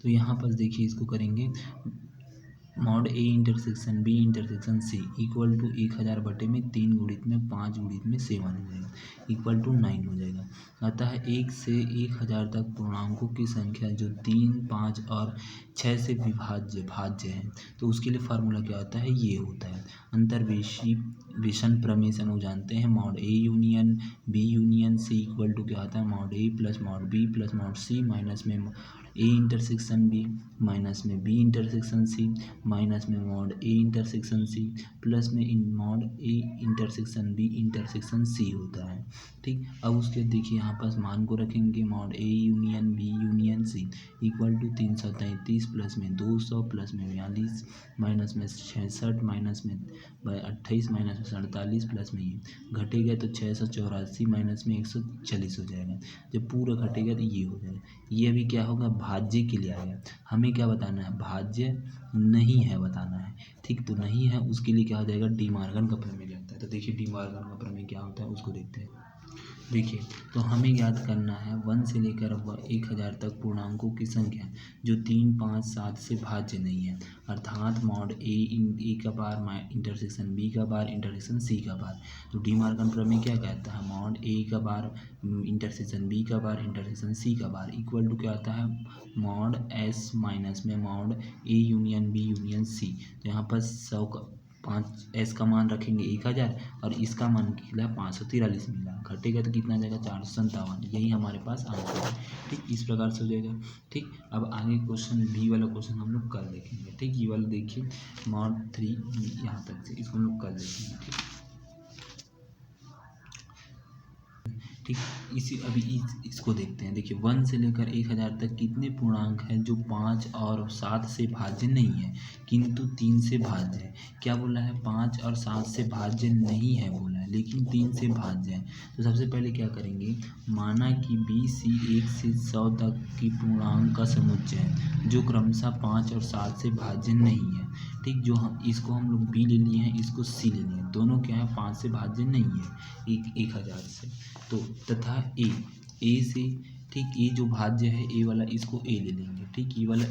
तो यहाँ पर देखिए इसको करेंगे mod A intersection B intersection C equal to 1000 बटे में 3 गुणित में 5 गुणित में 7 हो जाएगा इक्वल टू 9 हो जाएगा। अतः 1 से 1000 तक पूर्णांकों की संख्या जो 3, 5 और 6 से भाज्य है तो उसके लिए फार्मूला क्या होता है, ये होता है अंतर्वेशन प्रमेय से हम लोग जानते हैं mod A union B union C equal to क्या होता है mod A plus mod B plus mod C minus में ए इंटरसेक्शन बी माइनस में बी इंटरसेक्शन सी माइनस में mod A intersection C plus में mod A intersection B intersection C होता है। ठीक, अब उसके देखिए यहाँ पास मान को रखेंगे mod A union B union C equal to 333 plus में 200 प्लस में 42 माइनस में 66 माइनस में 28 माइनस में 47 प्लस में ये घटेगा तो 684 माइनस में 140 हो जाएगा। जब पूरा घटेगा तो ये हो जाएगा। ये अभी क्या होगा, भाज्य के लिए आएगा। हमें क्या बताना है, भाज्य नहीं है बताना है। ठीक, तो नहीं है उसके लिए क्या हो जाएगा, डी मॉर्गन का प्रमेय लगता है। तो देखिए डी मॉर्गन का प्रमेय क्या होता है उसको देखते हैं। देखिए तो हमें याद करना है 1 से लेकर 1000 तक पूर्णांकों की संख्या जो 3, 5, 7 से भाज्य नहीं है, अर्थात मॉड ए का बार इंटरसेक्शन बी का बार इंटरसेक्शन सी का बार। तो डी मॉर्गन प्रमेय क्या कहता है, मॉड ए का बार इंटरसेक्शन बी का बार इंटरसेक्शन सी का बार इक्वल टू क्या आता है मॉड एस माइनस में mod A union B union C. तो यहाँ पर 100 का 5 एस का मान रखेंगे 1000 और इसका मान निकला 543 मिला, घटेगा तो कितना जाएगा 457। यही हमारे पास आंसर है। ठीक, इस प्रकार से हो जाएगा। ठीक, अब आगे क्वेश्चन बी वाला क्वेश्चन हम लोग कल देखेंगे। ठीक, ये वाला देखिए मॉड 3 यहाँ तक से इसको हम लोग कल देखेंगे। ठीक, इसी अभी इसको देखते हैं। देखिए 1 से लेकर 1000 तक कितने पूर्णांक हैं जो 5 और 7 से भाज्य नहीं है किंतु 3 से भाज्य है। क्या बोला है, 5 और 7 से भाज्य नहीं है बोला है लेकिन 3 से भाज्य है। तो सबसे पहले क्या करेंगे, माना कि बी सी 1 से 100 तक की पूर्णांक का समुच्चय है जो क्रमशः 5 और 7 से भाज्य नहीं है। ठीक, जो हम इसको हम लोग बी ले लिए हैं, इसको सी ले लिए हैं, दोनों क्या है 5 से भाज्य नहीं है 1000 से। तो तथा ए से, ठीक, ए जो भाज्य है ए वाला इसको ए ले लेंगे। ठीक, ये वाला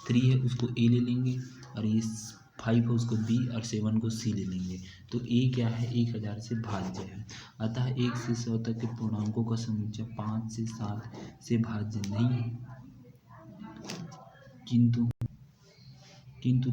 3 है उसको ए ले लेंगे और ये 5 है उसको बी और 7 को सी ले लेंगे। तो ए क्या है 1000 से भाज्य है। अतः 1 से 100 तक के पूर्णांकों का समुच्चय 5 से 7 से भाज्य नहीं है किंतु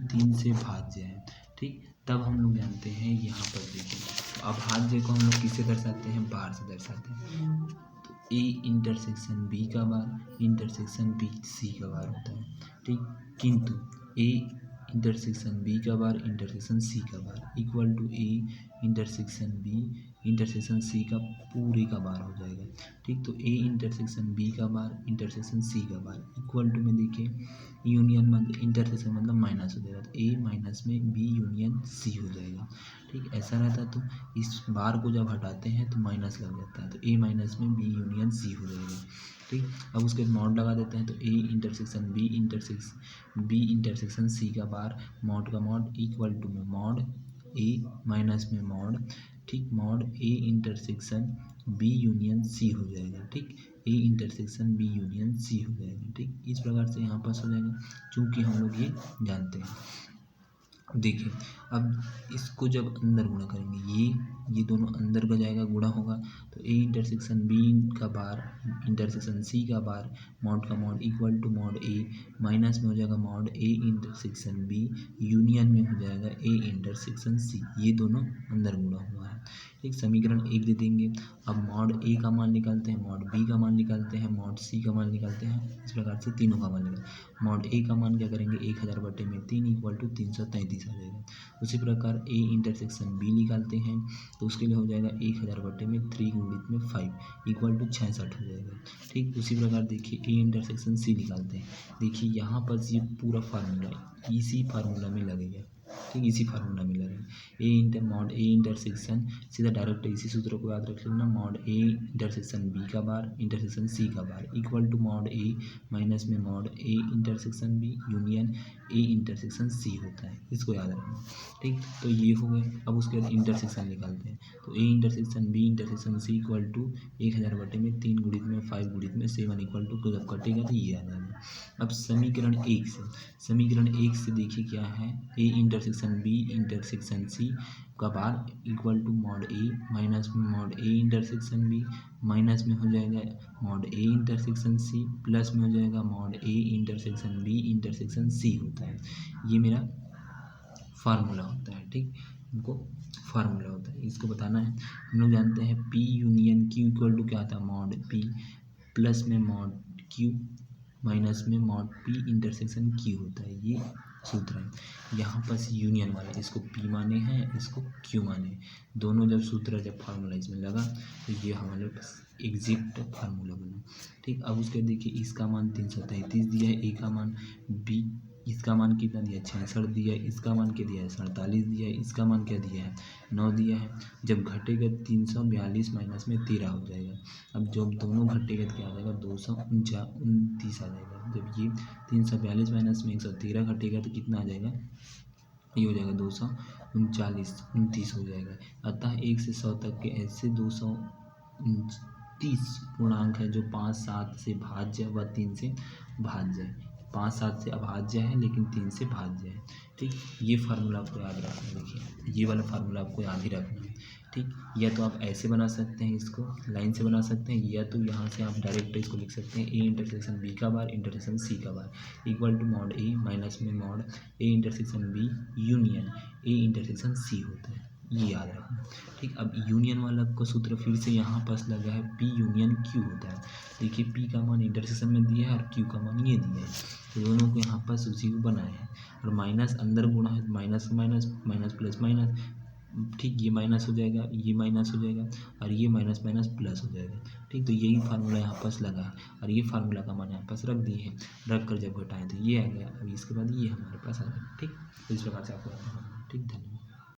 3 से भाज्य है। ठीक, तब हम लोग जानते हैं यहाँ पर देखिए तो अभाज्य को हम लोग किससे दर्शाते हैं, बार से दर्शाते हैं। तो ए इंटरसेक्शन बी का बार इंटरसेक्शन बी सी का बार होता है। ठीक, किंतु ए इंटरसेक्शन बी का बार इंटरसेक्शन सी का bar equal to A intersection B intersection C का पूरे का बार हो जाएगा। ठीक, तो ए इंटरसेक्शन बी का बार इंटरसेक्शन सी का बार इक्वल टू में देखिए यूनियन मतलब इंटरसेक्शन मतलब माइनस हो जाएगा। तो ए माइनस में बी यूनियन सी हो जाएगा। ठीक, ऐसा रहता है तो इस बार को जब हटाते हैं तो माइनस लग जाता है, तो ए माइनस में बी यूनियन सी हो जाएगा। ठीक, अब उसके मॉड लगा देते हैं तो A intersection B intersection C का बार मॉड का मॉड इक्वल टू में मॉड ए माइनस में मॉड, ठीक, mod A intersection B union C हो जाएगा। ठीक, A intersection B union C हो जाएगा। ठीक, इस प्रकार से यहाँ पास हो जाएगा चूँकि हम लोग ये जानते हैं। देखिए अब इसको जब अंदर गुणा करेंगे ये दोनों अंदर का जाएगा गुणा होगा तो ए इंटरसेक्शन बी का बार इंटरसेक्शन सी का बार मॉड का mod equal to mod A minus में हो जाएगा mod A intersection B union में हो जाएगा ए इंटरसेक्शन सी। ये दोनों अंदर गुणा हुआ है। ठीक, समीकरण 1 दे देंगे। अब मॉड ए का मान निकालते हैं, मॉड बी का मान निकालते हैं, मॉड सी का मान निकालते हैं। इस प्रकार से तीनों का मान निकालते हैं। मॉड ए का मान क्या करेंगे 1000 बटे में 3 इक्वल टू 333 आ जाएगा। उसी प्रकार ए इंटरसेक्शन बी निकालते हैं तो उसके लिए हो जाएगा 1000 बटे में 3 गुणित में 5 इक्वल टू 66 हो जाएगा। ठीक, उसी प्रकार देखिए ए इंटरसेक्शन सी निकालते हैं। देखिए यहाँ पर ये पूरा फार्मूला इसी फार्मूला में लगेगा। ठीक, इसी फार्मूला में लगे A inter mod A intersection, सीधा डायरेक्ट इसी सूत्र को याद रख लेना, मॉड ए इंटरसेक्शन बी का बार इंटरसेक्शन सी का bar equal to mod A minus में mod A intersection B union A intersection C होता है, इसको याद रखना। ठीक, तो ये हो गए। अब उसके बाद इंटरसेक्शन निकालते हैं, तो A intersection B intersection C equal to 1000 बटे में 3 गुणित में 5 गुणित में 7 इक्वल टू जब कटेगा तो ये आ जाएगा। अब समीकरण एक से देखिए क्या है, A intersection B intersection C का bar equal to mod A minus में mod A intersection B minus में हो जाएगा mod A intersection C plus में हो जाएगा mod A intersection B intersection C होता है। ये मेरा फार्मूला होता है। ठीक, हमको फार्मूला होता है, इसको बताना है। हम लोग जानते हैं P union Q equal to क्या आता है, मॉड पी प्लस में मॉड क्यू माइनस में मॉड पी इंटरसेक्शन क्यू होता है, ये सूत्र है। यहाँ पर यूनियन वाला इसको पी माने हैं, इसको क्यू माने हैं। दोनों जब सूत्र जब फार्मूला इसमें लगा तो ये हमारे पास एग्जैक्ट फार्मूला बना। ठीक, अब उसके देखिए इसका मान 333 दिया है, ए का मान बी इसका मान कितना दिया है 66 दिया है, इसका मान क्या दिया है 47 दिया है, इसका मान क्या दिया है 9 दिया है। जब घटेगा 342 माइनस में 13 हो जाएगा। अब जब दोनों घटेगा तो क्या आ जाएगा 229 आ जाएगा। जब ये 342 माइनस में 113 घटेगा तो कितना आ जाएगा, ये हो जाएगा 229 हो जाएगा। अतः 1 से 100 तक के ऐसे 229 पूर्णांक है जो 5 7 से भाज्य व 3 से भाज्य है। 5 7 से अभाज्य है लेकिन 3 से भाज्य है। ठीक, ये फार्मूला आपको याद रखना है। देखिए ये वाला फार्मूला आपको याद ही रखना है। ठीक, या तो आप ऐसे बना सकते हैं, इसको लाइन से बना सकते हैं, या तो यहाँ से आप डायरेक्ट इसको लिख सकते हैं ए इंटरसेक्शन बी का बार इंटरसेक्शन सी का bar equal to mod A minus में mod A intersection B union A intersection C होता है, ये याद रखना। ठीक, अब यूनियन वाला को सूत्र फिर से यहाँ पास लगा है पी यूनियन क्यू होता है। देखिए पी का मान इंटरसेक्शन में दिया है और क्यू का मान ये दिया है, तो दोनों को यहाँ पास उसी को बनाए हैं और माइनस अंदर गुणा है, minus minus minus plus minus. ठीक, ये माइनस हो जाएगा, ये माइनस हो जाएगा और ये माइनस माइनस प्लस हो जाएगा। ठीक, तो यही फार्मूला यहाँ पास लगा है और ये फार्मूला का मान यहाँ पास रख दिए हैं। रख कर जब घटाएं तो ये आ गया, अभी इसके बाद ये हमारे पास आ गया। ठीक, तो इस प्रकार से आपको रखना होगा। ठीक, धन्यवाद।